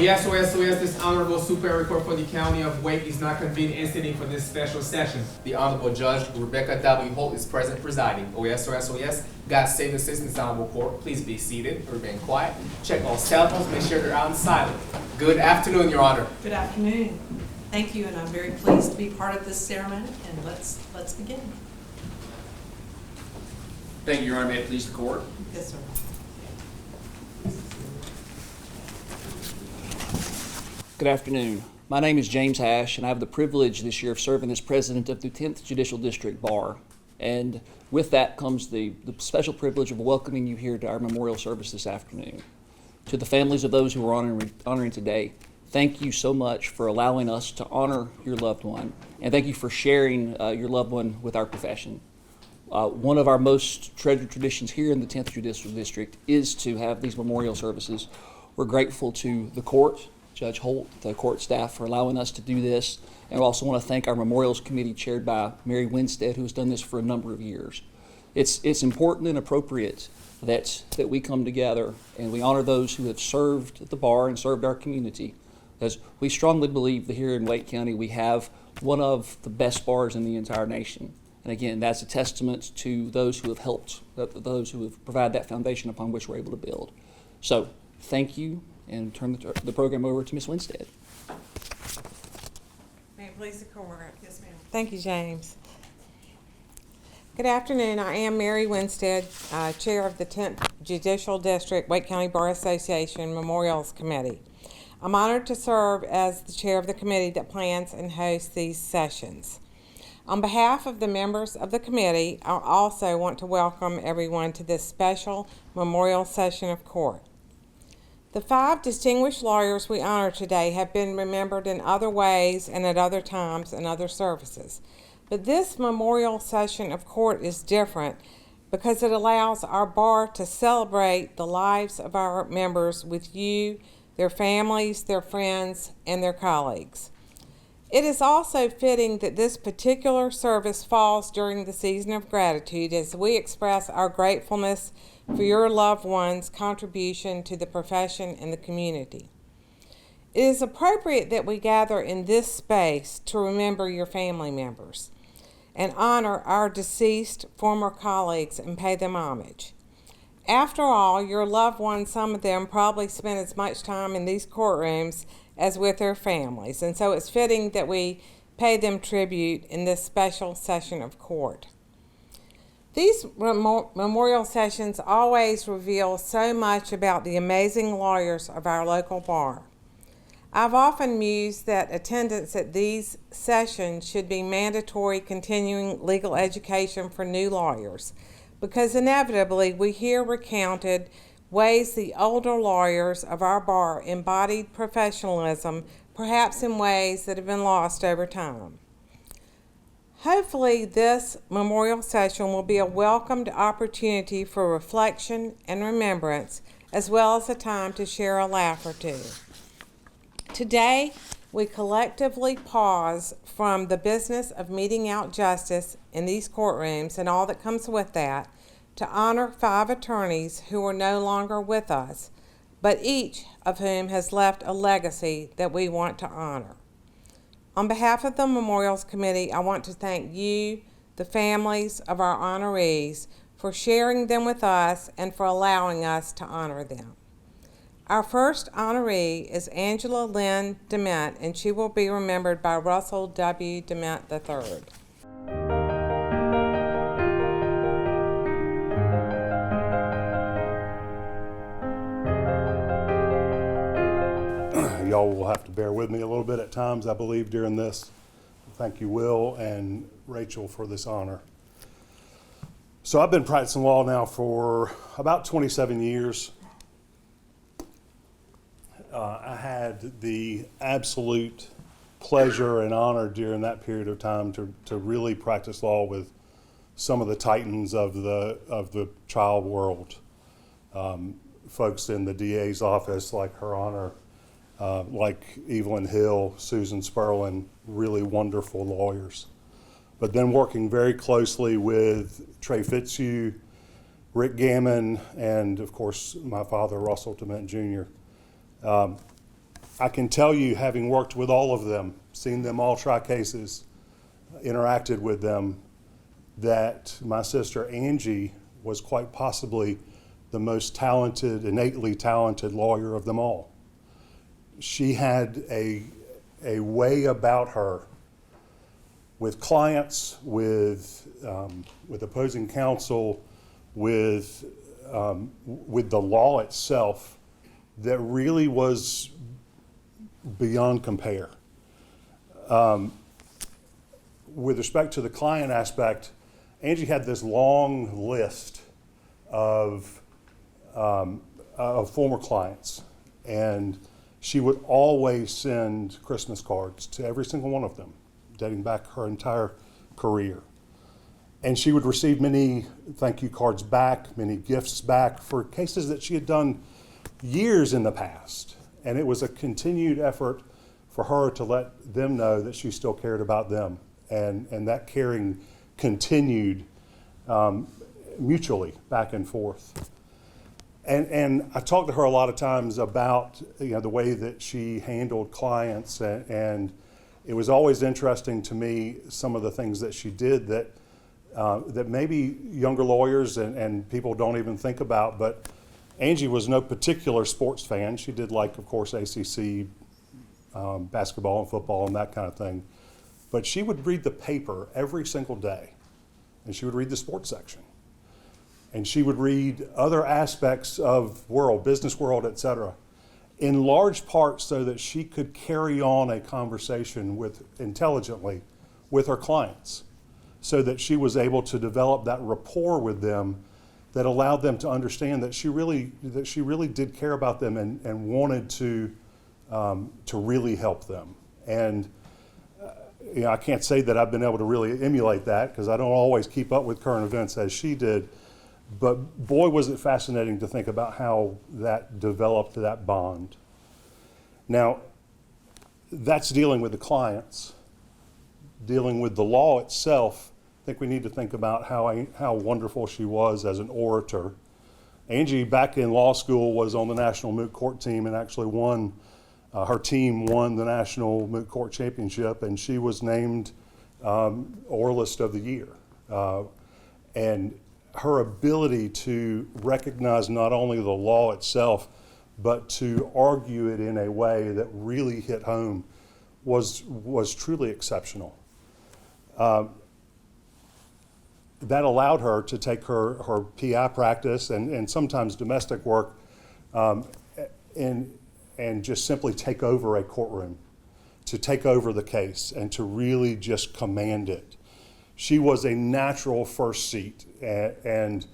yes, oh yes, oh yes, this Honorable Superior Report for the County of Wake is not convened and sitting for this special session. The Honorable Judge Rebecca W. Holt is present presiding. Oh yes, oh yes. God save the citizens, Honorable Court. Please be seated, remain quiet. Check all cell phones, make sure they're out and silent. Good afternoon, Your Honor. Good afternoon. Thank you, and I'm very pleased to be part of this ceremony, and let's begin. Thank you, Your Honor. May it please the court. Yes, sir. Good afternoon. My name is James Hash, and I have the privilege this year of serving as president of the 10th Judicial District Bar. And with that comes the special privilege of welcoming you here to our memorial service this afternoon. To the families of those who are honoring today, thank you so much for allowing us to honor your loved one, and thank you for sharing your loved one with our profession. One of our most treasured traditions here in the 10th Judicial District is to have these memorial services. We're grateful to the court, Judge Holt, the court staff for allowing us to do this. And we also want to thank our Memorials Committee chaired by Mary Winstead, who has done this for a number of years. It's important and appropriate that we come together and we honor those who have served at the bar and served our community. As we strongly believe that here in Wake County we have one of the best bars in the entire nation. And again, that's a testament to those who have helped, those who have provided that foundation upon which we're able to build. So thank you, and turn the program over to Ms. Winstead. May it please the court. Yes, ma'am. Thank you, James. Good afternoon. I am Mary Winstead, Chair of the 10th Judicial District Wake County Bar Association Memorials Committee. I'm honored to serve as the chair of the committee that plans and hosts these sessions. On behalf of the members of the committee, I also want to welcome everyone to this special memorial session of court. The 5 distinguished lawyers we honor today have been remembered in other ways and at other times in other services. But this memorial session of court is different because it allows our bar to celebrate the lives of our members with you, their families, their friends, and their colleagues. It is also fitting that this particular service falls during the season of gratitude as we express our gratefulness for your loved one's contribution to the profession and the community. It is appropriate that we gather in this space to remember your family members and honor our deceased former colleagues and pay them homage. After all, your loved ones, some of them probably spent as much time in these courtrooms as with their families, and so it's fitting that we pay them tribute in this special session of court. These memorial sessions always reveal so much about the amazing lawyers of our local bar. I've often mused that attendance at these sessions should be mandatory continuing legal education for new lawyers, because inevitably we hear recounted ways the older lawyers of our bar embodied professionalism, perhaps in ways that have been lost over time. Hopefully, this memorial session will be a welcomed opportunity for reflection and remembrance, as well as a time to share a laugh or two. Today, we collectively pause from the business of meting out justice in these courtrooms and all that comes with that to honor 5 attorneys who are no longer with us, but each of whom has left a legacy that we want to honor. On behalf of the Memorials Committee, I want to thank you, the families of our honorees, for sharing them with us and for allowing us to honor them. Our first honoree is Angela Lynn Dement, and she will be remembered by Russell W. Dement III. Y'all will have to bear with me a little bit at times, I believe, during this. Thank you, Will and Rachel, for this honor. So I've been practicing law now for about 27 years. I had the absolute pleasure and honor during that period of time to really practice law with some of the titans of the trial world. Folks in the DA's office, like Her Honor, like Evelyn Hill, Susan Sperlin, really wonderful lawyers. But then working very closely with Trey Fitzhugh, Rick Gammon, and of course my father, Russell Dement Jr. I can tell you, having worked with all of them, seen them all try cases, interacted with them, that my sister Angie was quite possibly the most talented, innately talented lawyer of them all. She had a way about her with clients, with opposing counsel, with the law itself, that really was beyond compare. With respect to the client aspect, Angie had this long list of former clients, and she would always send Christmas cards to every single one of them, dating back her entire career. And she would receive many thank you cards back, many gifts back for cases that she had done years in the past. And it was a continued effort for her to let them know that she still cared about them. And that caring continued mutually back and forth. And I talked to her a lot of times about the way that she handled clients, and it was always interesting to me some of the things that she did that maybe younger lawyers and people don't even think about. But Angie was no particular sports fan. She did like, of course, ACC basketball and football and that kind of thing. But she would read the paper every single day, and she would read the sports section. And she would read other aspects of world, business world, et cetera, in large part so that she could carry on a conversation intelligently with her clients, so that she was able to develop that rapport with them that allowed them to understand that she really did care about them and wanted to really help them. And I can't say that I've been able to really emulate that, because I don't always keep up with current events as she did. But boy, was it fascinating to think about how that developed that bond. Now, that's dealing with the clients. Dealing with the law itself, I think we need to think about how wonderful she was as an orator. Angie, back in law school, was on the National Moot Court team and actually won. Her team won the National Moot Court Championship, and she was named Oralist of the Year. And her ability to recognize not only the law itself, but to argue it in a way that really hit home was truly exceptional. That allowed her to take her PI practice and sometimes domestic work and just simply take over a courtroom, to take over the case and to really just command it. She was a natural first seat and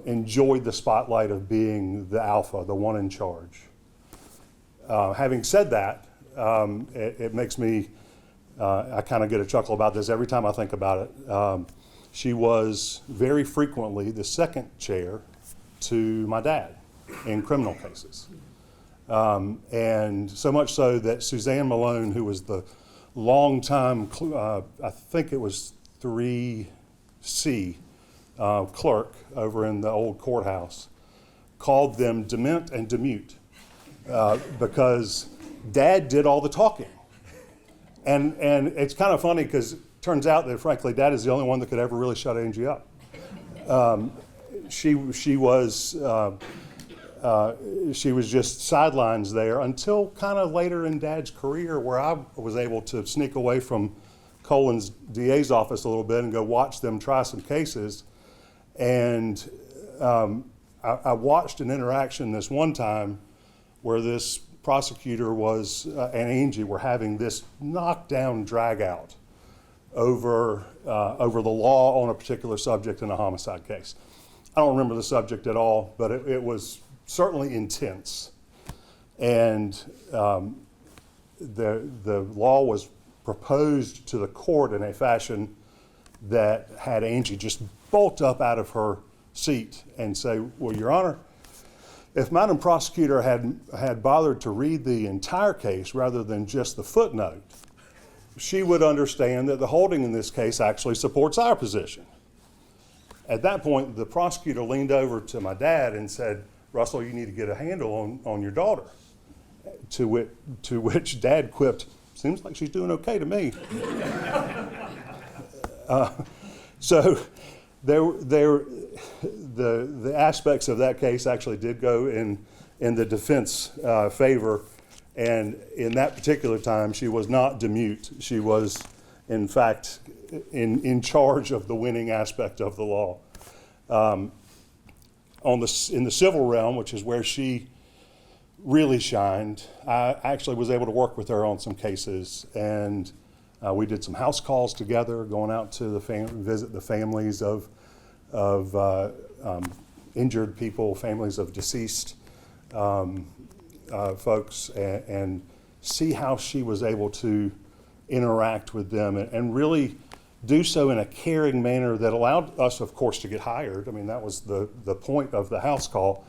enjoyed the spotlight of being the alpha, the one in charge. Having said that, it makes me, I kind of get a chuckle about this every time I think about it. She was very frequently the second chair to my dad in criminal cases. And so much so that Suzanne Malone, who was the longtime, I think it was 3C clerk over in the old courthouse, called them Dement and Demute because Dad did all the talking. And it's kind of funny because it turns out that, frankly, Dad is the only one that could ever really shut Angie up. She was just sidelines there until kind of later in Dad's career, where I was able to sneak away from Colin's DA's office a little bit and go watch them try some cases. And I watched an interaction this one time where this prosecutor and Angie were having this knockdown drag out over the law on a particular subject in a homicide case. I don't remember the subject at all, but it was certainly intense. And the law was proposed to the court in a fashion that had Angie just bolt up out of her seat and say, well, Your Honor, if Madam Prosecutor had bothered to read the entire case rather than just the footnote, she would understand that the holding in this case actually supports our position. At that point, the prosecutor leaned over to my dad and said, Russell, you need to get a handle on your daughter. To which Dad quipped, "Seems like she's doing okay to me." So the aspects of that case actually did go in the defense favor, and in that particular time, she was not demute. She was, in fact, in charge of the winning aspect of the law. In the civil realm, which is where she really shined, I actually was able to work with her on some cases, and we did some house calls together, going out to visit the families of injured people, families of deceased folks, and see how she was able to interact with them and really do so in a caring manner that allowed us, of course, to get hired. I mean, that was the point of the house call,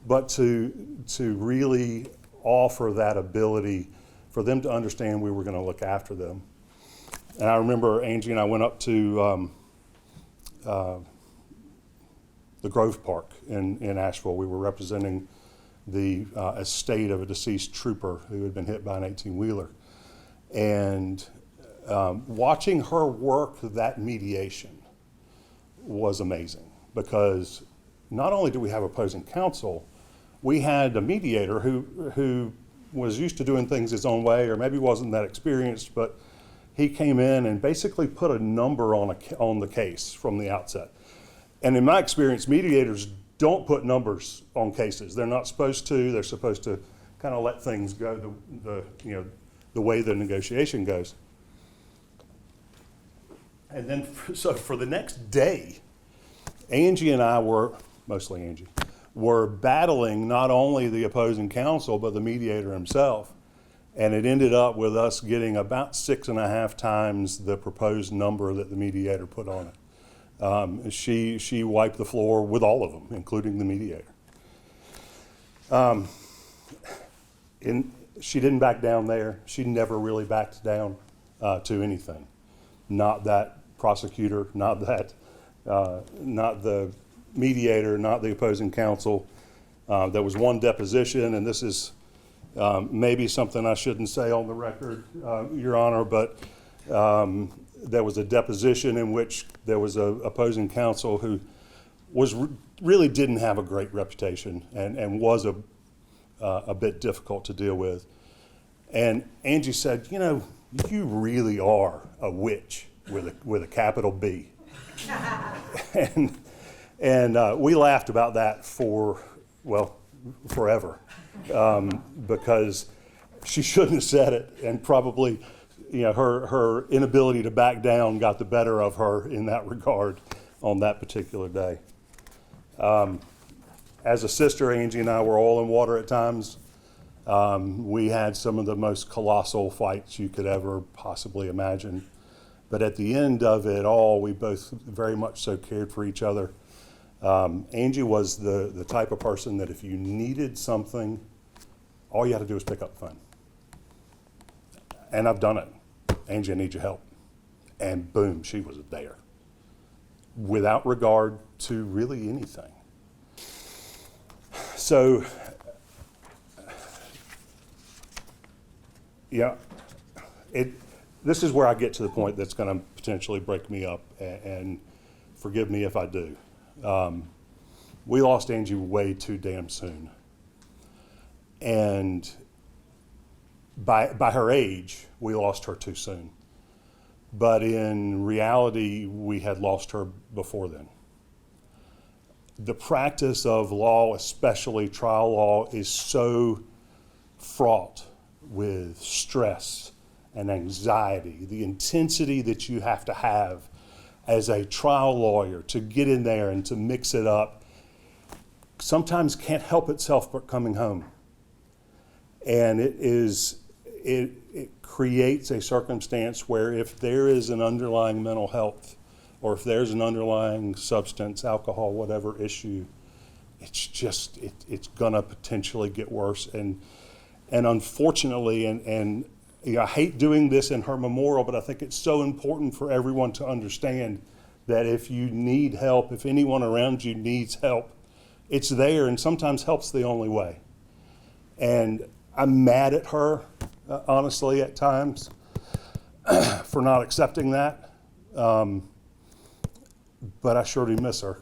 but to really offer that ability for them to understand we were going to look after them. And I remember Angie and I went up to the Grove Park in Asheville. We were representing the estate of a deceased trooper who had been hit by an 18-wheeler. And watching her work that mediation was amazing, because not only do we have opposing counsel, we had a mediator who was used to doing things his own way, or maybe wasn't that experienced, but he came in and basically put a number on the case from the outset. And in my experience, mediators don't put numbers on cases. They're not supposed to. They're supposed to kind of let things go the way the negotiation goes. And then, so for the next day, Angie and I mostly Angie, were battling not only the opposing counsel, but the mediator himself. And it ended up with us getting about 6.5 times the proposed number that the mediator put on it. She wiped the floor with all of them, including the mediator. She didn't back down there. She never really backed down to anything. Not that prosecutor, not the mediator, not the opposing counsel. There was one deposition, and this is maybe something I shouldn't say on the record, Your Honor, but there was a deposition in which there was a opposing counsel who really didn't have a great reputation and was a bit difficult to deal with. And Angie said, "You really are a witch with a capital B." and we laughed about that forever, because she shouldn't have said it, and probably her inability to back down got the better of her in that regard on that particular day. As a sister, Angie and I were oil and water at times. We had some of the most colossal fights you could ever possibly imagine. But at the end of it all, we both very much so cared for each other. Angie was the type of person that if you needed something, all you had to do was pick up the phone. And I've done it. "Angie, I need your help." And boom, she was there, without regard to really anything. So, this is where I get to the point that's going to potentially break me up, and forgive me if I do. We lost Angie way too damn soon. And by her age, we lost her too soon. But in reality, we had lost her before then. The practice of law, especially trial law, is so fraught with stress and anxiety. The intensity that you have to have as a trial lawyer to get in there and to mix it up sometimes can't help itself but coming home. And it creates a circumstance where if there is an underlying mental health, or if there's an underlying substance, alcohol, whatever issue, it's gonna potentially get worse. And unfortunately, I hate doing this in her memorial, but I think it's so important for everyone to understand that if you need help, if anyone around you needs help, it's there, and sometimes help's the only way. And I'm mad at her, honestly, at times, for not accepting that. But I sure do miss her.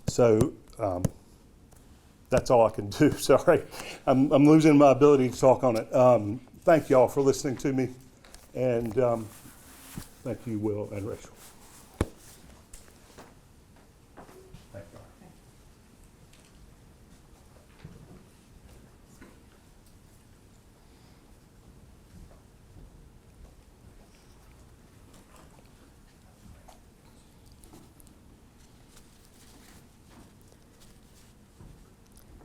So that's all I can do. Sorry, I'm losing my ability to talk on it. Thank you all for listening to me, and thank you, Will and Rachel. Thank you.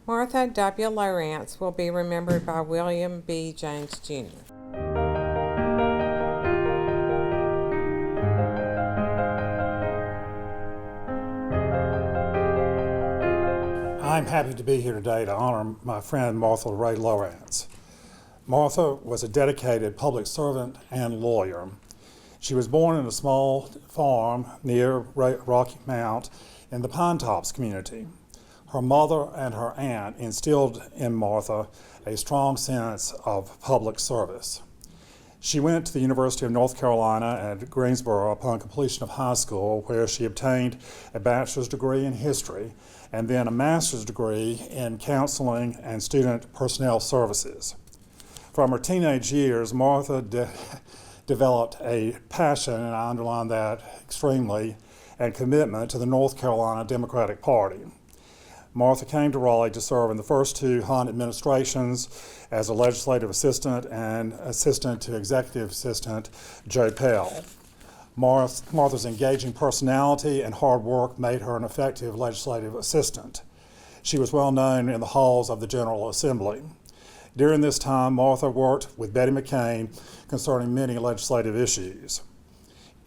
Martha W. Lowrance will be remembered by William B. James, Jr. I'm happy to be here today to honor my friend Martha Ray Lowrance. Martha was a dedicated public servant and lawyer. She was born in a small farm near Rocky Mount in the Pine Tops community. Her mother and her aunt instilled in Martha a strong sense of public service. She went to the University of North Carolina at Greensboro upon completion of high school, where she obtained a bachelor's degree in history and then a master's degree in counseling and student personnel services. From her teenage years, Martha developed a passion, and I underline that extremely, and commitment to the North Carolina Democratic Party. Martha came to Raleigh to serve in the first two Hunt administrations as a legislative assistant and assistant to executive assistant Joe Pell. Martha's engaging personality and hard work made her an effective legislative assistant. She was well known in the halls of the General Assembly. During this time, Martha worked with Betty McCain concerning many legislative issues.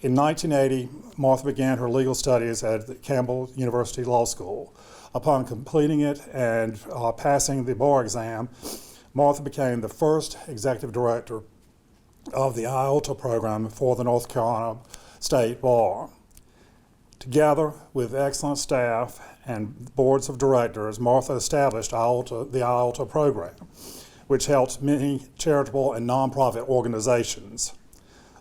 In 1980, Martha began her legal studies at the Campbell University Law School. Upon completing it and passing the bar exam, Martha became the first executive director of the IALTA program for the North Carolina State Bar. Together with excellent staff and boards of directors, Martha established the IALTA program, which helped many charitable and nonprofit organizations.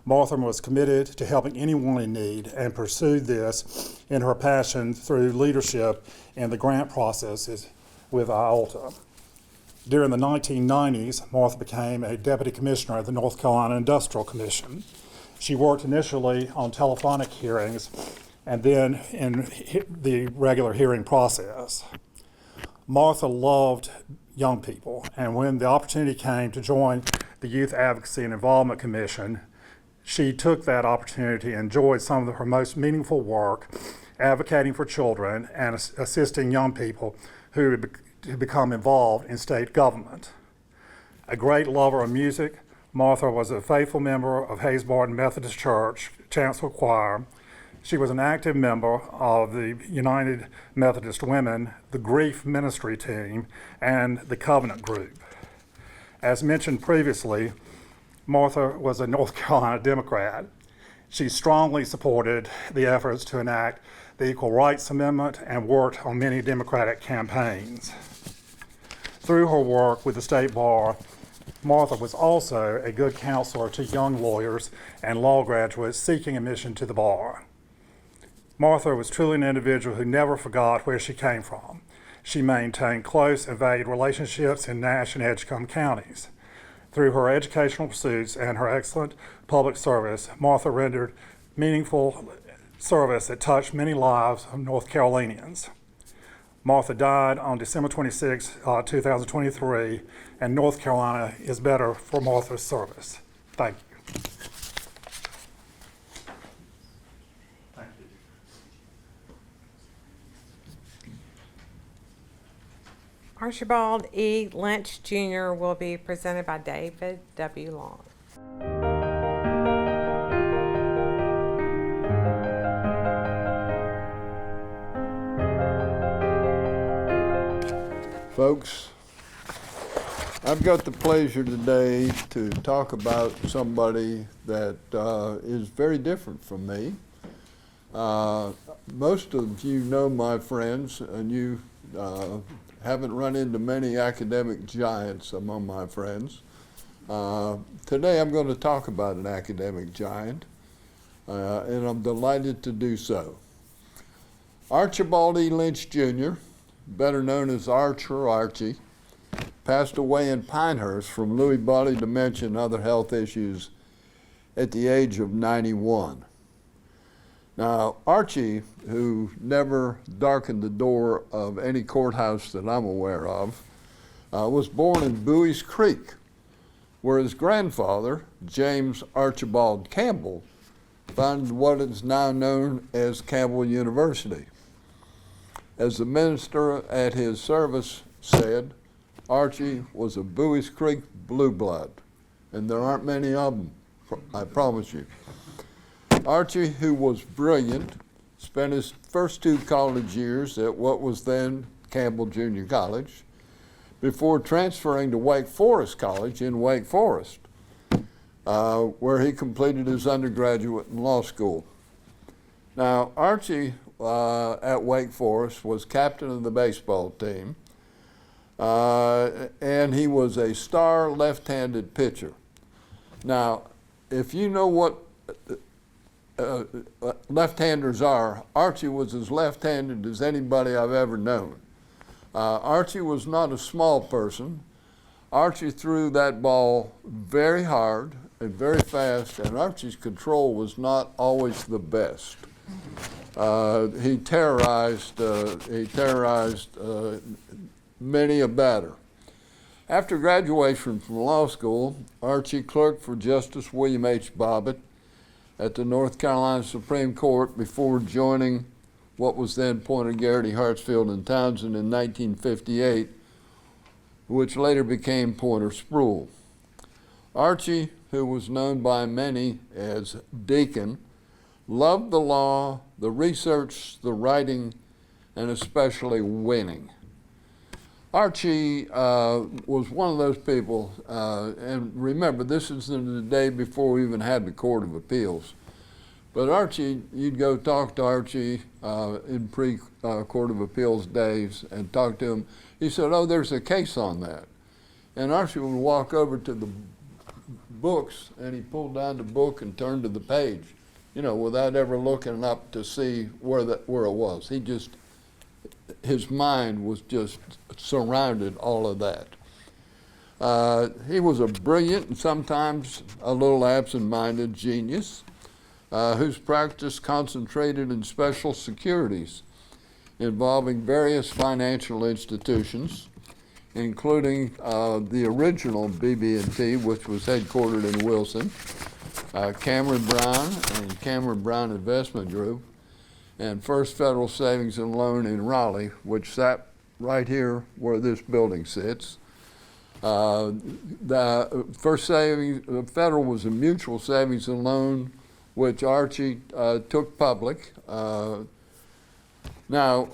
Martha was committed to helping anyone in need and pursued this in her passion through leadership in the grant processes with IALTA. During the 1990s, Martha became a deputy commissioner at the North Carolina Industrial Commission. She worked initially on telephonic hearings and then in the regular hearing process. Martha loved young people, and when the opportunity came to join the Youth Advocacy and Involvement Commission, she took that opportunity and enjoyed some of her most meaningful work advocating for children and assisting young people who had become involved in state government. A great lover of music, Martha was a faithful member of Hayes Barton Methodist Church Chancel Choir. She was an active member of the United Methodist Women, the Grief Ministry Team, and the Covenant Group. As mentioned previously, Martha was a North Carolina Democrat. She strongly supported the efforts to enact the Equal Rights Amendment and worked on many Democratic campaigns. Through her work with the state bar, Martha was also a good counselor to young lawyers and law graduates seeking admission to the bar. Martha was truly an individual who never forgot where she came from. She maintained close and valued relationships in Nash and Edgecombe counties. Through her educational pursuits and her excellent public service, Martha rendered meaningful service that touched many lives of North Carolinians. Martha died on December 26, 2023, and North Carolina is better for Martha's service. Thank you. Thank you. Archibald E. Lynch, Jr. will be presented by David W. Long. Folks, I've got the pleasure today to talk about somebody that is very different from me. Most of you know my friends, and you haven't run into many academic giants among my friends. Today I'm going to talk about an academic giant, and I'm delighted to do so. Archibald E. Lynch Jr., better known as Arch or Archie, passed away in Pinehurst from Lewy body dementia and other health issues at the age of 91. Now, Archie, who never darkened the door of any courthouse that I'm aware of, was born in Bowie's Creek, where his grandfather, James Archibald Campbell, founded what is now known as Campbell University. As the minister at his service said, Archie was a Bowie's Creek blue blood, and there aren't many of them, I promise you. Archie, who was brilliant, spent his first 2 college years at what was then Campbell Junior College before transferring to Wake Forest College in Wake Forest, where he completed his undergraduate in law school. Now, Archie at Wake Forest was captain of the baseball team, and he was a star left-handed pitcher. Now, if you know what left-handers are, Archie was as left-handed as anybody I've ever known. Archie was not a small person. Archie threw that ball very hard and very fast, and Archie's control was not always the best. He terrorized many a batter. After graduation from law school, Archie clerked for Justice William H. Bobbitt at the North Carolina Supreme Court before joining what was then Poynter Garrity, Hartsfield, and Townsend in 1958, which later became Poynter Spruill. Archie, who was known by many as Deacon, loved the law, the research, the writing, and especially winning. Archie was one of those people, and remember, this is in the day before we even had the Court of Appeals. But Archie, you'd go talk to Archie in pre-Court of Appeals days and talk to him. He said, oh, there's a case on that. And Archie would walk over to the books, and he pulled down the book and turned to the page, you know, without ever looking up to see where it was. His mind was just surrounded all of that. He was a brilliant and sometimes a little absent-minded genius whose practice concentrated in special securities involving various financial institutions, including the original BB&T, which was headquartered in Wilson, Cameron Brown and Cameron Brown Investment Group, and First Federal Savings and Loan in Raleigh, which sat right here where this building sits. The First Federal was a mutual savings and loan, which Archie took public. Now,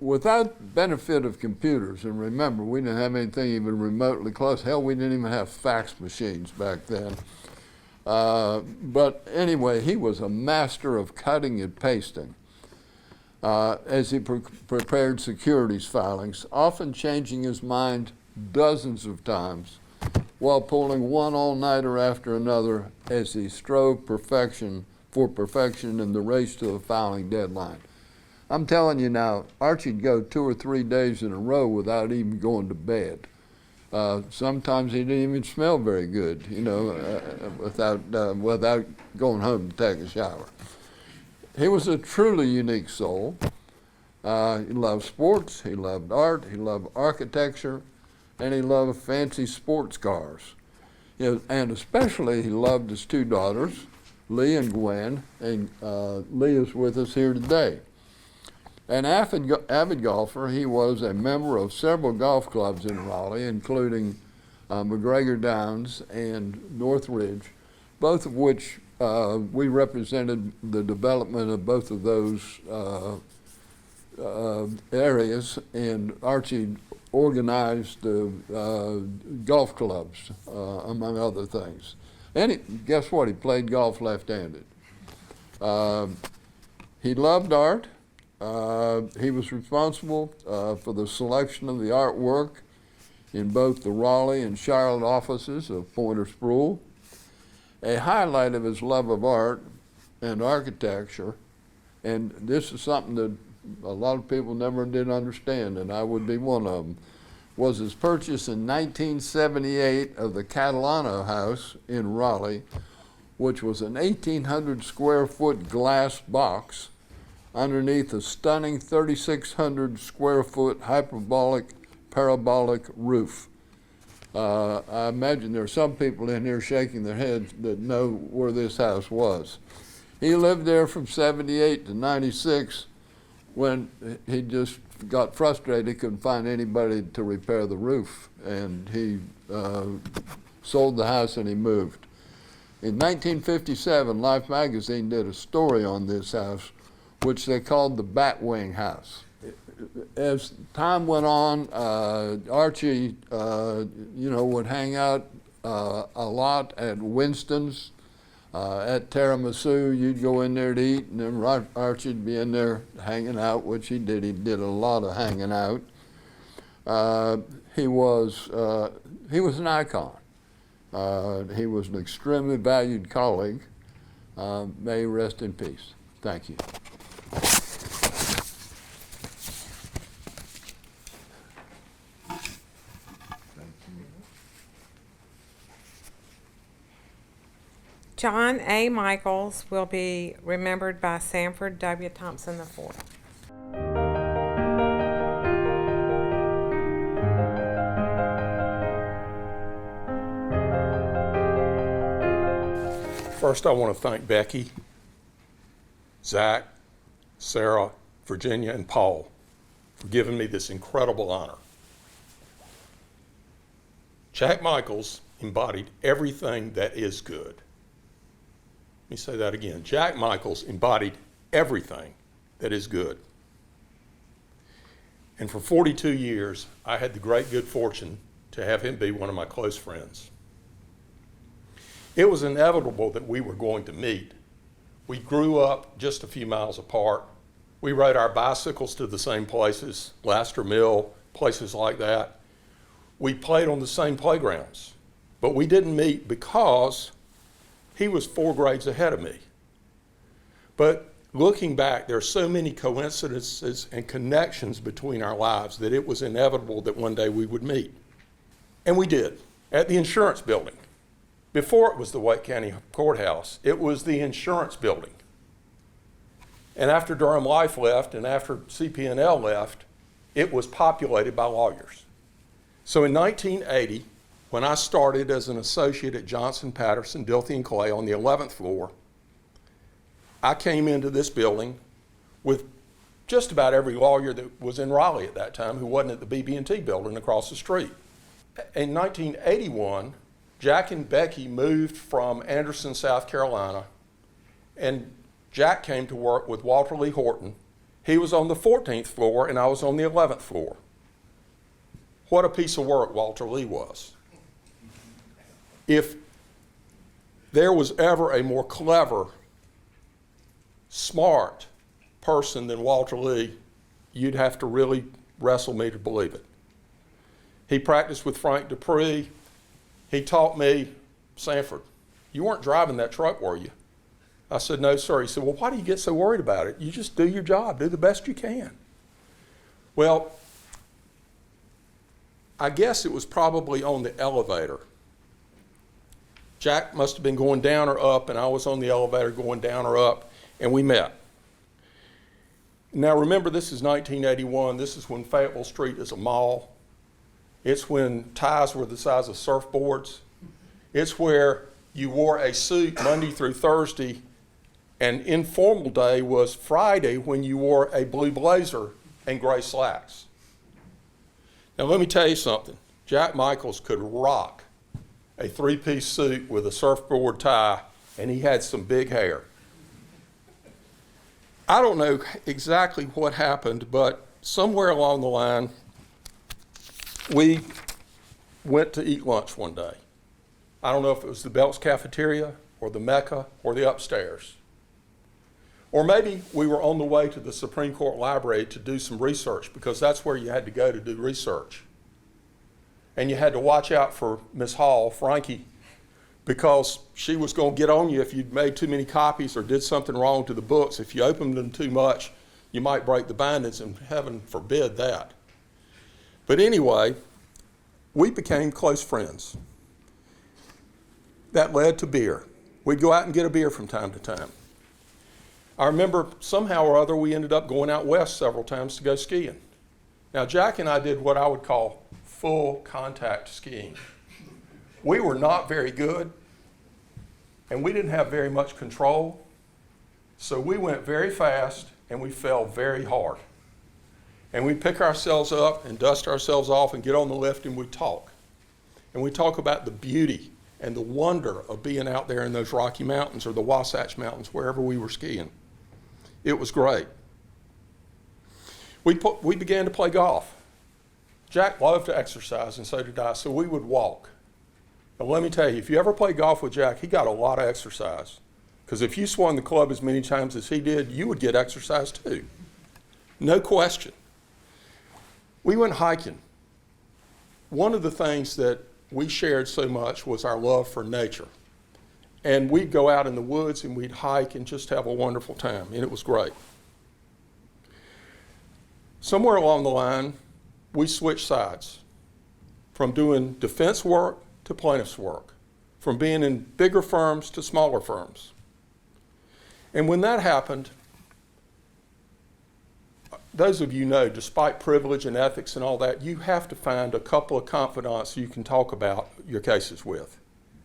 without benefit of computers, and remember, we didn't have anything even remotely close. Hell, we didn't even have fax machines back then. But anyway, he was a master of cutting and pasting as he prepared securities filings, often changing his mind dozens of times while pulling one all-nighter after another as he strove for perfection in the race to the filing deadline. I'm telling you now, Archie'd go 2 or 3 days in a row without even going to bed. Sometimes he didn't even smell very good, you know, without going home to take a shower. He was a truly unique soul. He loved sports, he loved art, he loved architecture, and he loved fancy sports cars. You know, and especially he loved his 2 daughters, Lee and Gwen, and Lee is with us here today. An avid golfer, he was a member of several golf clubs in Raleigh, including McGregor Downs and North Ridge, both of which we represented the development of both of those areas, and Archie organized the golf clubs, among other things. And guess what? He played golf left-handed. He loved art. He was responsible for the selection of the artwork in both the Raleigh and Charlotte offices of Pointer Spruill. A highlight of his love of art and architecture, and this is something that a lot of people never did understand, and I would be one of them, was his purchase in 1978 of the Catalano House in Raleigh, which was an 1,800 square foot glass box underneath a stunning 3,600 square foot parabolic roof. I imagine there are some people in here shaking their heads that know where this house was. He lived there from 78 to 96 when he just got frustrated. He couldn't find anybody to repair the roof, and he sold the house and he moved. In 1957, Life magazine did a story on this house, which they called the Batwing House. As time went on, Archie, would hang out a lot at Winston's, at Tiramisu. You'd go in there to eat, and then Archie'd be in there hanging out, which he did. He did a lot of hanging out. He was an icon. He was an extremely valued colleague. May he rest in peace. Thank you. John A. Michaels will be remembered by Sanford W. Thompson IV. First, I want to thank Becky, Zach, Sarah, Virginia, and Paul for giving me this incredible honor. Jack Michaels embodied everything that is good. Let me say that again. Jack Michaels embodied everything that is good. And for 42 years, I had the great good fortune to have him be one of my close friends. It was inevitable that we were going to meet. We grew up just a few miles apart. We rode our bicycles to the same places, Laster Mill, places like that. We played on the same playgrounds, but we didn't meet because he was 4 grades ahead of me. But looking back, there are so many coincidences and connections between our lives that it was inevitable that one day we would meet. And we did, at the insurance building. Before it was the Wake County Courthouse, it was the insurance building. And after Durham Life left and after CP&L left, it was populated by lawyers. So in 1980, when I started as an associate at Johnson, Patterson, Dilthey & Clay on the 11th floor, I came into this building with just about every lawyer that was in Raleigh at that time who wasn't at the BB&T building across the street. In 1981, Jack and Becky moved from Anderson, South Carolina, and Jack came to work with Walter Lee Horton. He was on the 14th floor and I was on the 11th floor. What a piece of work Walter Lee was. If there was ever a more clever, smart person than Walter Lee, you'd have to really wrestle me to believe it. He practiced with Frank Dupree. He taught me, Sanford, you weren't driving that truck, were you? I said, no, sir. He said, well, why do you get so worried about it? You just do your job, do the best you can. Well, I guess it was probably on the elevator. Jack must have been going down or up, and I was on the elevator going down or up, and we met. Now remember, this is 1981. This is when Fayetteville Street is a mall. It's when ties were the size of surfboards. It's where you wore a suit Monday through Thursday, and informal day was Friday when you wore a blue blazer and gray slacks. Now let me tell you something. Jack Michaels could rock a 3-piece suit with a surfboard tie, and he had some big hair. I don't know exactly what happened, but somewhere along the line, we went to eat lunch one day. I don't know if it was the Belk's Cafeteria or the Mecca or the Upstairs. Or maybe we were on the way to the Supreme Court Library to do some research, because that's where you had to go to do research. And you had to watch out for Miss Hall, Frankie, because she was going to get on you if you'd made too many copies or did something wrong to the books. If you opened them too much, you might break the bindings, and heaven forbid that. But anyway, we became close friends. That led to beer. We'd go out and get a beer from time to time. I remember somehow or other we ended up going out west several times to go skiing. Now, Jack and I did what I would call full contact skiing. We were not very good, and we didn't have very much control, so we went very fast and we fell very hard. And we'd pick ourselves up and dust ourselves off and get on the lift, and we'd talk. And we'd talk about the beauty and the wonder of being out there in those Rocky Mountains or the Wasatch Mountains, wherever we were skiing. It was great. We began to play golf. Jack loved to exercise, and so did I, so we would walk. Now let me tell you, if you ever play golf with Jack, he got a lot of exercise. Because if you swung the club as many times as he did, you would get exercise too. No question. We went hiking. One of the things that we shared so much was our love for nature. And we'd go out in the woods and we'd hike and just have a wonderful time, and it was great. Somewhere along the line, we switched sides from doing defense work to plaintiff's work, from being in bigger firms to smaller firms. And when that happened, those of you know, despite privilege and ethics and all that, you have to find a couple of confidants you can talk about your cases with.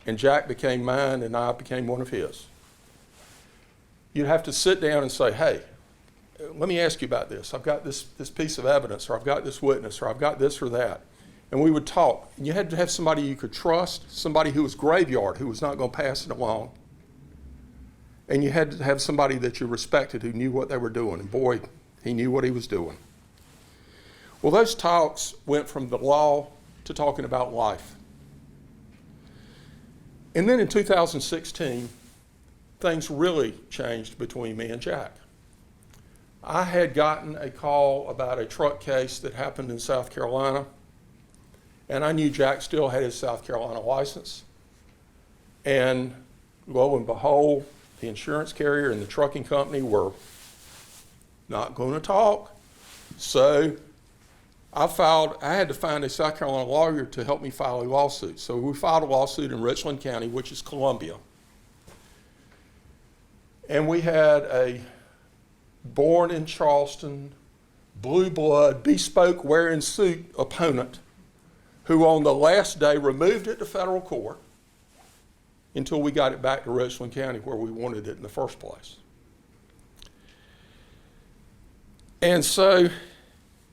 And Jack became mine, and I became one of his. You'd have to sit down and say, hey, let me ask you about this. I've got this piece of evidence, or I've got this witness, or I've got this or that. And we would talk. And you had to have somebody you could trust, somebody who was graveyard, who was not going to pass it along. And you had to have somebody that you respected, who knew what they were doing. And boy, he knew what he was doing. Well, those talks went from the law to talking about life. And then in 2016, things really changed between me and Jack. I had gotten a call about a truck case that happened in South Carolina, and I knew Jack still had his South Carolina license. And lo and behold, the insurance carrier and the trucking company were not going to talk. So I had to find a South Carolina lawyer to help me file a lawsuit. So we filed a lawsuit in Richland County, which is Columbia. And we had a born in Charleston, blue blood, bespoke wearing suit opponent who on the last day removed it to federal court until we got it back to Richland County where we wanted it in the first place. And so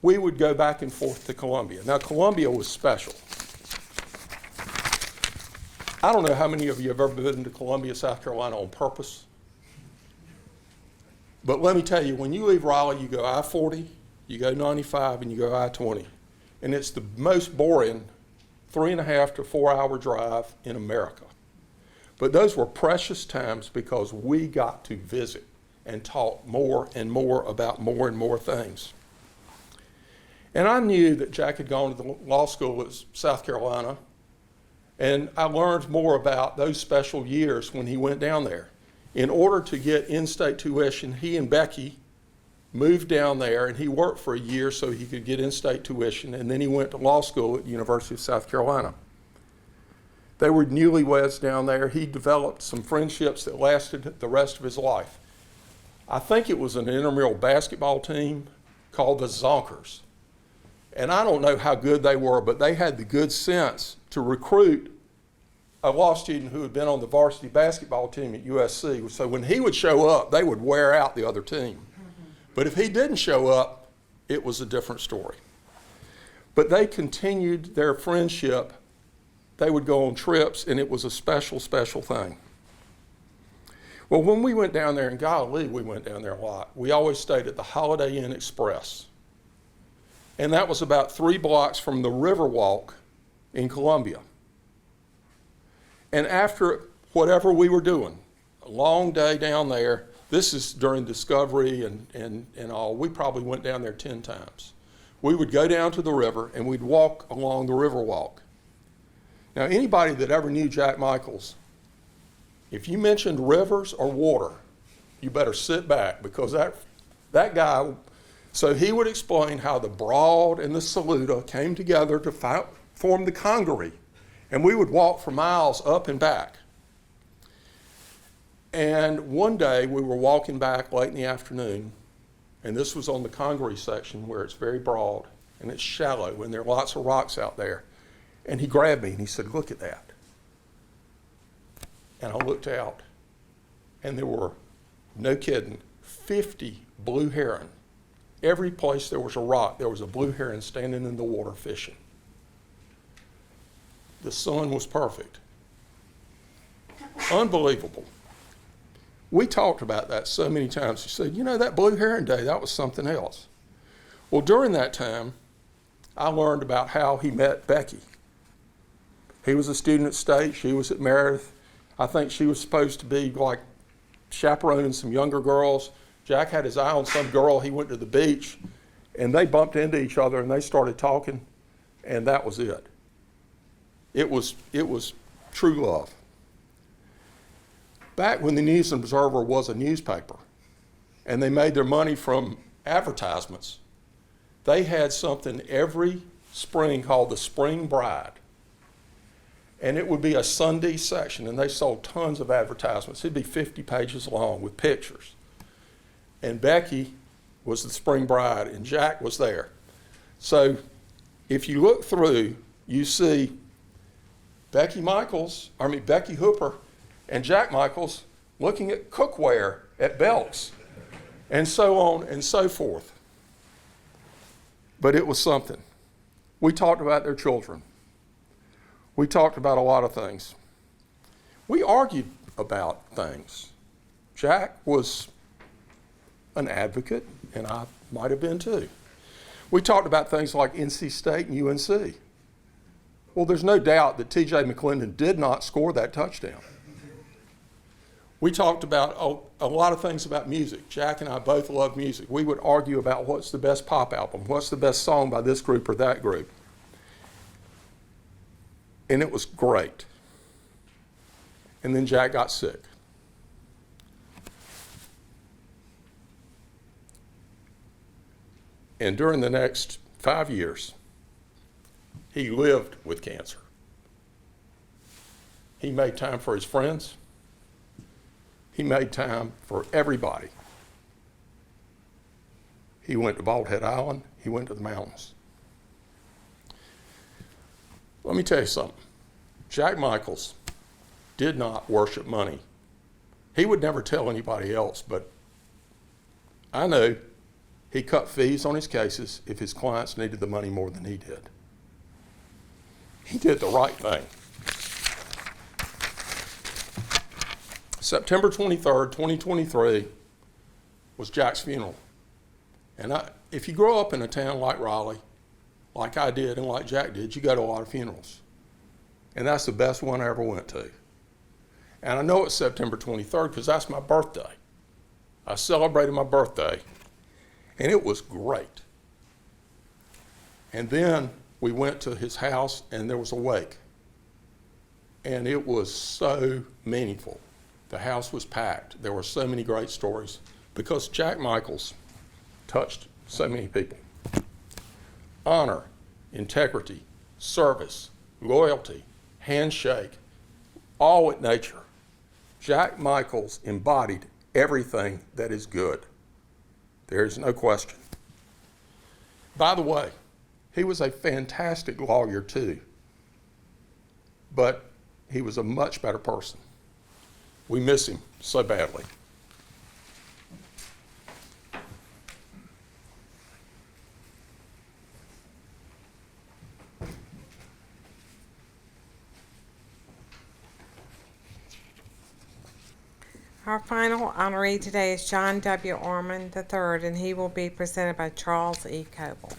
we would go back and forth to Columbia. Now, Columbia was special. I don't know how many of you have ever been to Columbia, South Carolina on purpose. But let me tell you, when you leave Raleigh, you go I-40, you go 95, and you go I-20. And it's the most boring 3.5 to 4 hour drive in America. But those were precious times because we got to visit and talk more and more about more and more things. And I knew that Jack had gone to the law school at South Carolina, and I learned more about those special years when he went down there. In order to get in-state tuition, he and Becky moved down there, and he worked for a year so he could get in-state tuition, and then he went to law school at the University of South Carolina. They were newlyweds down there. He developed some friendships that lasted the rest of his life. I think it was an intramural basketball team called the Zonkers. And I don't know how good they were, but they had the good sense to recruit a law student who had been on the varsity basketball team at USC. So when he would show up, they would wear out the other team. But if he didn't show up, it was a different story. But they continued their friendship. They would go on trips, and it was a special, special thing. Well, when we went down there, and golly, we went down there a lot, we always stayed at the Holiday Inn Express. And that was about 3 blocks from the Riverwalk in Columbia. And after whatever we were doing, a long day down there, This is during Discovery and all. We probably went down there 10 times. We would go down to the river and we'd walk along the river walk. Now, anybody that ever knew Jack Michaels, if you mentioned rivers or water, you better sit back, because that guy, so he would explain how the Broad and the Saluda came together to form the Congaree. And we would walk for miles up and back. And one day we were walking back late in the afternoon, and this was on the Congaree section where it's very broad and it's shallow and there are lots of rocks out there. And he grabbed me and he said, "Look at that." And I looked out, and there were, no kidding, 50 blue heron. Every place there was a rock, there was a blue heron standing in the water fishing. The sun was perfect. Unbelievable. We talked about that so many times. He said, "You know, that blue heron day, that was something else." Well, during that time, I learned about how he met Becky. He was a student at State, she was at Meredith. I think she was supposed to be like chaperoning some younger girls. Jack had his eye on some girl. He went to the beach, and they bumped into each other, and they started talking, and that was it. It was true love. Back when the News and Observer was a newspaper, and they made their money from advertisements, they had something every spring called the Spring Bride. And it would be a Sunday section, and they sold tons of advertisements. It'd be 50 pages long with pictures. And Becky was the Spring Bride, and Jack was there. So if you look through, you see Becky Hooper and Jack Michaels looking at cookware at Belk's, and so on and so forth. But it was something. We talked about their children. We talked about a lot of things. We argued about things. Jack was an advocate, and I might have been too. We talked about things like NC State and UNC. Well, there's no doubt that T.J. McClendon did not score that touchdown. We talked about a lot of things about music. Jack and I both love music. We would argue about what's the best pop album, what's the best song by this group or that group. And it was great. And then Jack got sick. And during the next 5 years, he lived with cancer. He made time for his friends. He made time for everybody. He went to Bald Head Island. He went to the mountains. Let me tell you something. Jack Michaels did not worship money. He would never tell anybody else, but I know he cut fees on his cases if his clients needed the money more than he did. He did the right thing. September 23rd, 2023 was Jack's funeral. And if you grow up in a town like Raleigh, like I did and like Jack did, you go to a lot of funerals. And that's the best one I ever went to. And I know it's September 23rd because that's my birthday. I celebrated my birthday, and it was great. And then we went to his house, and there was a wake. And it was so meaningful. The house was packed. There were so many great stories because Jack Michaels touched so many people. Honor, integrity, service, loyalty, handshake, all at nature. Jack Michaels embodied everything that is good. There is no question. By the way, he was a fantastic lawyer too, but he was a much better person. We miss him so badly. Our final honoree today is John W. Ormand III, and he will be presented by Charles E. Coble.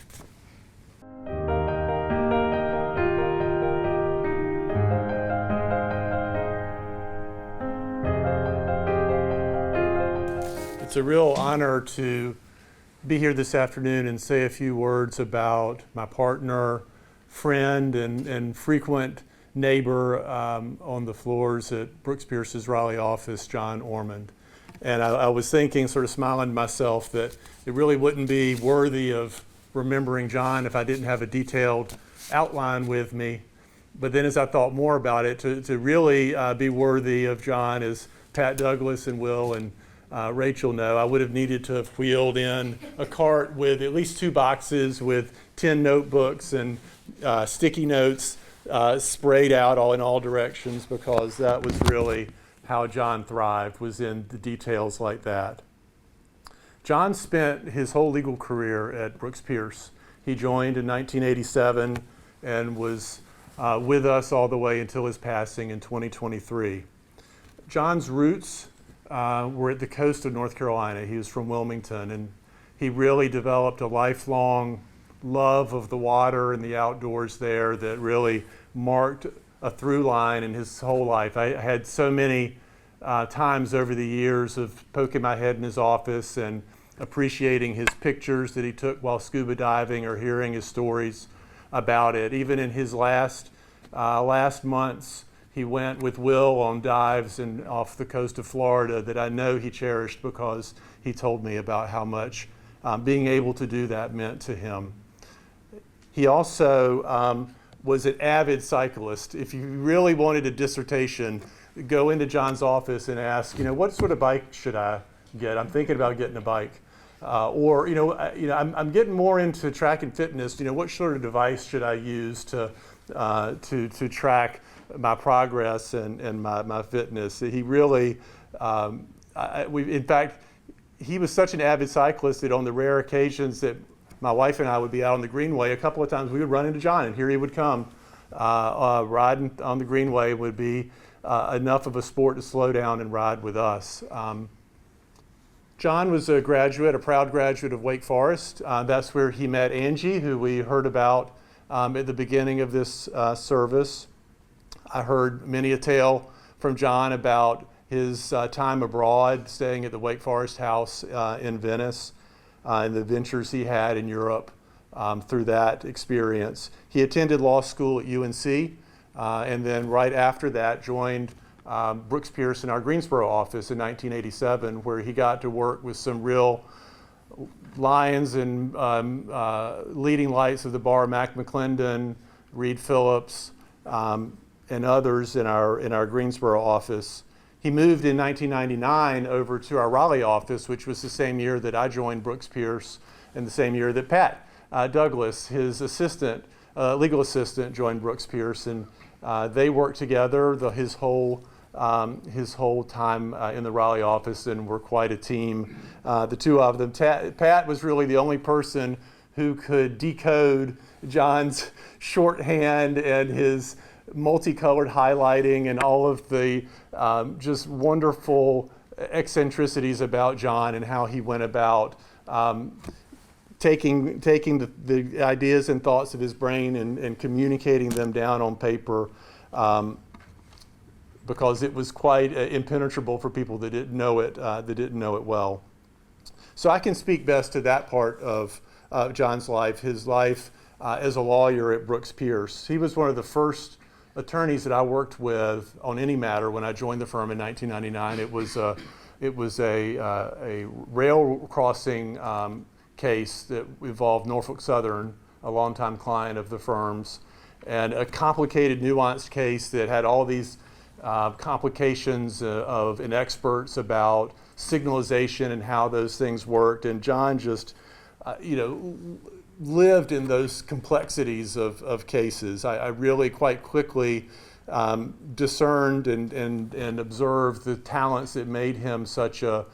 It's a real honor to be here this afternoon and say a few words about my partner, friend, and frequent neighbor on the floors at Brooks Pierce's Raleigh office, John Ormand. And I was thinking, sort of smiling to myself, that it really wouldn't be worthy of remembering John if I didn't have a detailed outline with me. But then as I thought more about it, to really be worthy of John, as Pat Douglas and Will and Rachel know, I would have needed to have wheeled in a cart with at least 2 boxes with 10 notebooks and sticky notes sprayed out all in all directions, because that was really how John thrived, was in the details like that. John spent his whole legal career at Brooks Pierce. He joined in 1987 and was with us all the way until his passing in 2023. John's roots were at the coast of North Carolina. He was from Wilmington, and he really developed a lifelong love of the water and the outdoors there that really marked a through line in his whole life. I had so many times over the years of poking my head in his office and appreciating his pictures that he took while scuba diving, or hearing his stories about it. Even in his last months, he went with Will on dives and off the coast of Florida that I know he cherished, because he told me about how much being able to do that meant to him. He also was an avid cyclist. If you really wanted a dissertation, go into John's office and ask, what sort of bike should I get? I'm thinking about getting a bike. Or I'm getting more into track and fitness. What sort of device should I use to track my progress and my fitness? He really, in fact, he was such an avid cyclist that on the rare occasions that my wife and I would be out on the Greenway, a couple of times we would run into John, and here he would come. Riding on the Greenway would be enough of a sport to slow down and ride with us. John was a proud graduate of Wake Forest. That's where he met Angie, who we heard about at the beginning of this service. I heard many a tale from John about his time abroad, staying at the Wake Forest House in Venice, and the ventures he had in Europe through that experience. He attended law school at UNC, and then right after that joined Brooks Pierce in our Greensboro office in 1987, where he got to work with some real lions and leading lights of the bar, Mac McClendon, Reed Phillips, and others in our Greensboro office. He moved in 1999 over to our Raleigh office, which was the same year that I joined Brooks Pierce, and the same year that Pat Douglas, his assistant, legal assistant, joined Brooks Pierce, and they worked together his whole time in the Raleigh office, and were quite a team, the two of them. Pat was really the only person who could decode John's shorthand and his multicolored highlighting and all of the just wonderful eccentricities about John and how he went about taking the ideas and thoughts of his brain and communicating them down on paper, because it was quite impenetrable for people that didn't know it well. So I can speak best to that part of John's life, his life as a lawyer at Brooks Pierce. He was one of the first attorneys that I worked with on any matter when I joined the firm in 1999. It was a rail crossing case that involved Norfolk Southern, a longtime client of the firm's, and a complicated, nuanced case that had all these complications and experts about signalization and how those things worked. And John just, lived in those complexities of cases. I really quite quickly discerned and observed the talents that made him such a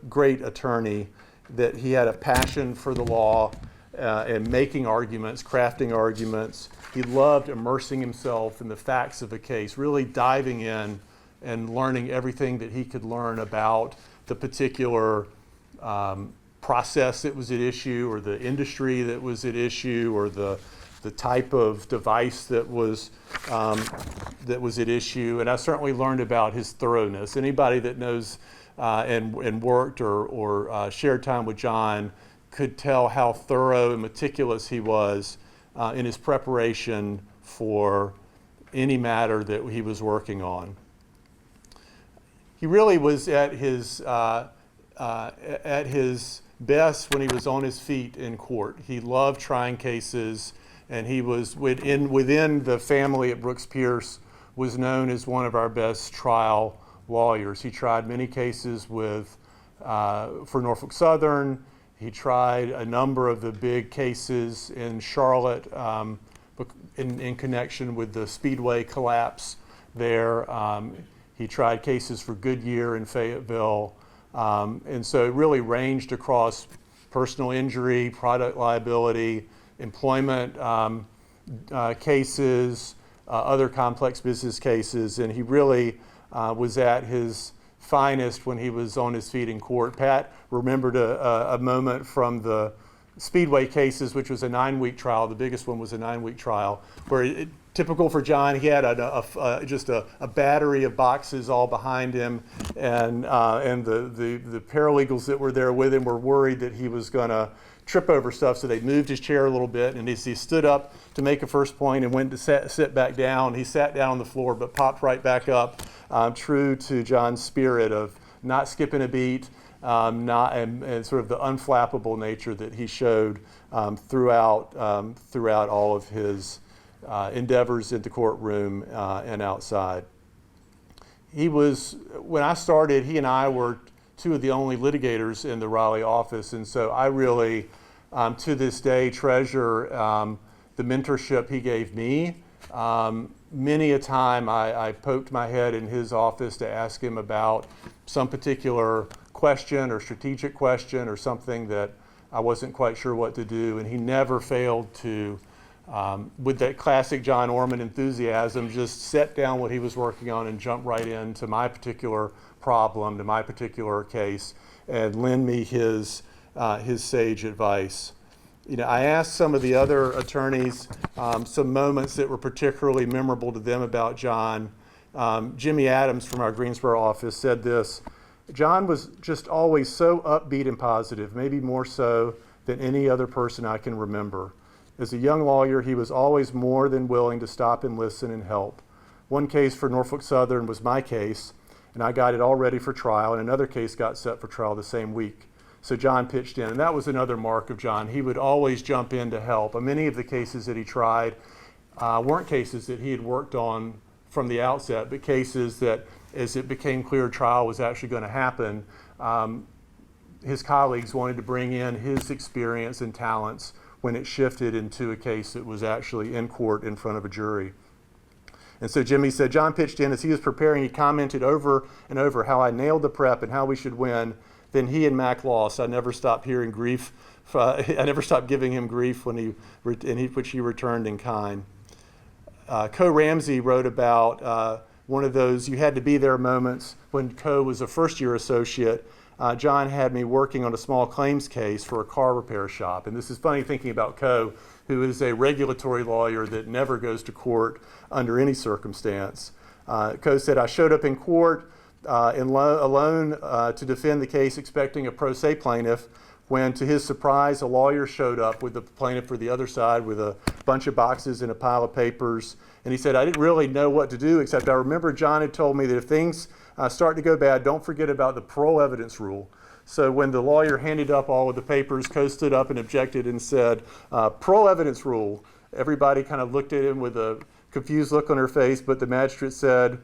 great attorney, that he had a passion for the law and making arguments, crafting arguments. He loved immersing himself in the facts of a case, really diving in and learning everything that he could learn about the particular process that was at issue, or the industry that was at issue, or the type of device that was at issue. And I certainly learned about his thoroughness. Anybody that knows and worked or shared time with John could tell how thorough and meticulous he was in his preparation for any matter that he was working on. He really was at his best when he was on his feet in court. He loved trying cases, and he was within the family at Brooks Pierce was known as one of our best trial lawyers. He tried many cases for Norfolk Southern. He tried a number of the big cases in Charlotte in connection with the Speedway collapse there. He tried cases for Goodyear in Fayetteville. And so it really ranged across personal injury, product liability, employment cases, other complex business cases, and he really was at his finest when he was on his feet in court. Pat remembered a moment from the Speedway cases, which was a 9-week trial. The biggest one was a 9-week trial, where typical for John, he had just a battery of boxes all behind him, and the paralegals that were there with him were worried that he was going to trip over stuff, so they moved his chair a little bit, and as he stood up to make a first point and went to sit back down, he sat down on the floor but popped right back up, true to John's spirit of not skipping a beat, and sort of the unflappable nature that he showed throughout all of his endeavors in the courtroom and outside. When I started, he and I were two of the only litigators in the Raleigh office, and so I really, to this day, treasure the mentorship he gave me. Many a time I poked my head in his office to ask him about some particular question or strategic question or something that I wasn't quite sure what to do, and he never failed to, with that classic John Ormand enthusiasm, just set down what he was working on and jump right into my particular problem, to my particular case, and lend me his sage advice. I asked some of the other attorneys some moments that were particularly memorable to them about John. Jimmy Adams from our Greensboro office said this: John was just always so upbeat and positive, maybe more so than any other person I can remember. As a young lawyer, he was always more than willing to stop and listen and help. One case for Norfolk Southern was my case, and I got it all ready for trial, and another case got set for trial the same week. So John pitched in, and that was another mark of John. He would always jump in to help. And many of the cases that he tried weren't cases that he had worked on from the outset, but cases that, as it became clear trial was actually going to happen, his colleagues wanted to bring in his experience and talents when it shifted into a case that was actually in court in front of a jury. And so Jimmy said, John pitched in as he was preparing. He commented over and over how I nailed the prep and how we should win. Then he and Mac lost. I never stopped hearing grief. I never stopped giving him grief which he returned in kind. Co Ramsey wrote about one of those you had to be there moments when Co was a first-year associate. John had me working on a small claims case for a car repair shop. And this is funny thinking about Co, who is a regulatory lawyer that never goes to court under any circumstance. Co said, I showed up in court alone to defend the case, expecting a pro se plaintiff, when to his surprise a lawyer showed up with the plaintiff for the other side with a bunch of boxes and a pile of papers. And he said, I didn't really know what to do, except I remember John had told me that if things start to go bad, don't forget about the parole evidence rule. So when the lawyer handed up all of the papers, Co stood up and objected and said, parole evidence rule. Everybody kind of looked at him with a confused look on her face, but the magistrate said,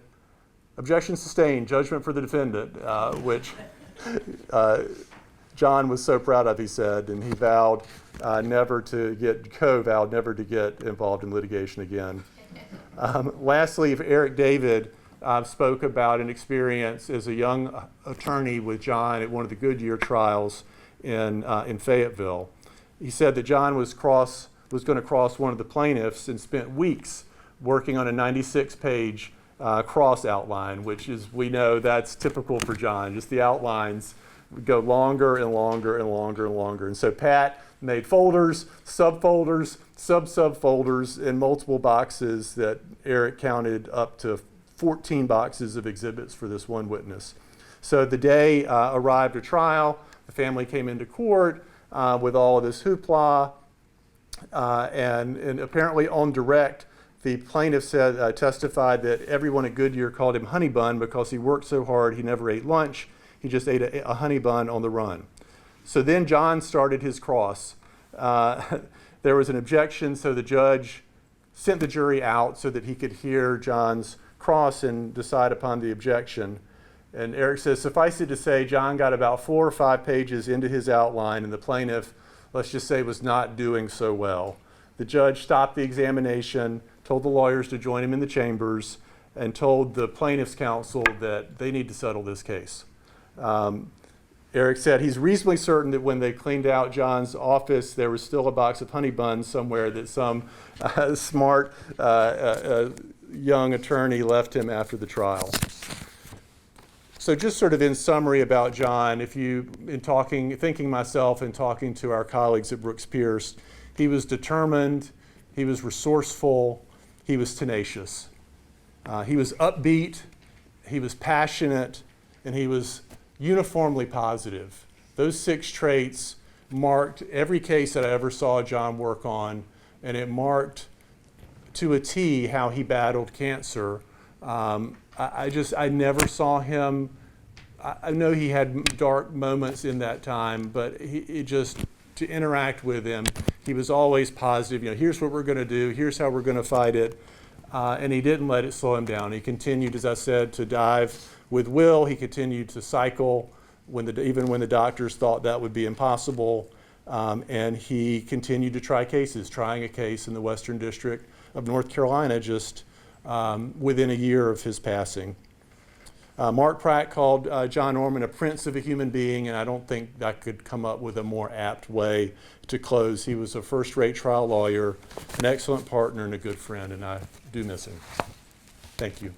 objection sustained, judgment for the defendant, which John was so proud of, he said, and he vowed Co vowed never to get involved in litigation again. Lastly, Eric David spoke about an experience as a young attorney with John at one of the Goodyear trials in Fayetteville. He said that John was going to cross one of the plaintiffs and spent weeks working on a 96-page cross outline, which is, we know that's typical for John. Just the outlines would go longer and longer and longer and longer. And so Pat made folders, subfolders, sub-subfolders in multiple boxes that Eric counted up to 14 boxes of exhibits for this one witness. So the day arrived at trial, the family came into court with all of this hoopla, and apparently on direct, the plaintiff said, testified that everyone at Goodyear called him Honey Bun because he worked so hard he never ate lunch. He just ate a honey bun on the run. So then John started his cross. There was an objection, so the judge sent the jury out so that he could hear John's cross and decide upon the objection. And Eric says, suffice it to say, John got about 4 or 5 pages into his outline, and the plaintiff, let's just say, was not doing so well. The judge stopped the examination, told the lawyers to join him in the chambers, and told the plaintiff's counsel that they need to settle this case. Eric said he's reasonably certain that when they cleaned out John's office, there was still a box of honey buns somewhere that some smart young attorney left him after the trial. So just sort of in summary about John, thinking myself and talking to our colleagues at Brooks Pierce, he was determined, he was resourceful, he was tenacious. He was upbeat, he was passionate, and he was uniformly positive. Those 6 traits marked every case that I ever saw John work on, and it marked to a T how he battled cancer. I never saw him. I know he had dark moments in that time, but to interact with him, he was always positive. Here's what we're going to do. Here's how we're going to fight it. And he didn't let it slow him down. He continued, as I said, to dive with will. He continued to cycle even when the doctors thought that would be impossible. And he continued to try cases, trying a case in the Western District of North Carolina just within a year of his passing. Mark Pratt called John Ormand a prince of a human being, and I don't think I could come up with a more apt way to close. He was a first-rate trial lawyer, an excellent partner, and a good friend, and I do miss him. Thank you.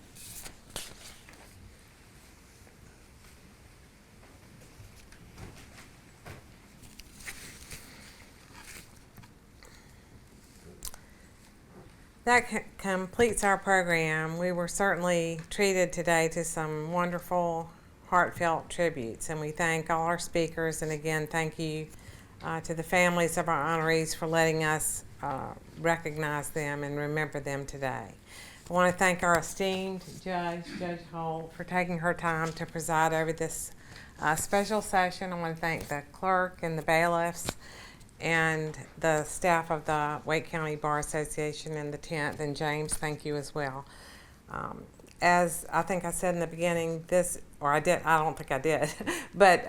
That completes our program. We were certainly treated today to some wonderful, heartfelt tributes, and we thank all our speakers, and again, thank you to the families of our honorees for letting us recognize them and remember them today. I want to thank our esteemed Judge Holt, for taking her time to preside over this special session. I want to thank the clerk and the bailiffs and the staff of the Wake County Bar Association and the 10th, and James, thank you as well. As I think I said in the beginning, I don't think I did, but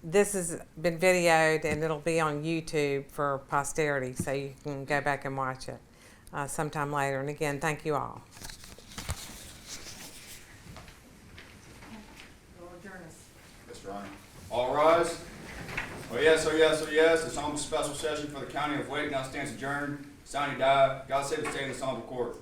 this has been videoed and it'll be on YouTube for posterity, so you can go back and watch it sometime later. And again, thank you all. Mr. Honor. All rise. Oh yes, oh yes, oh yes. This special session for the County of Wake now stands adjourned. Signing die. God save the state and this honorable court.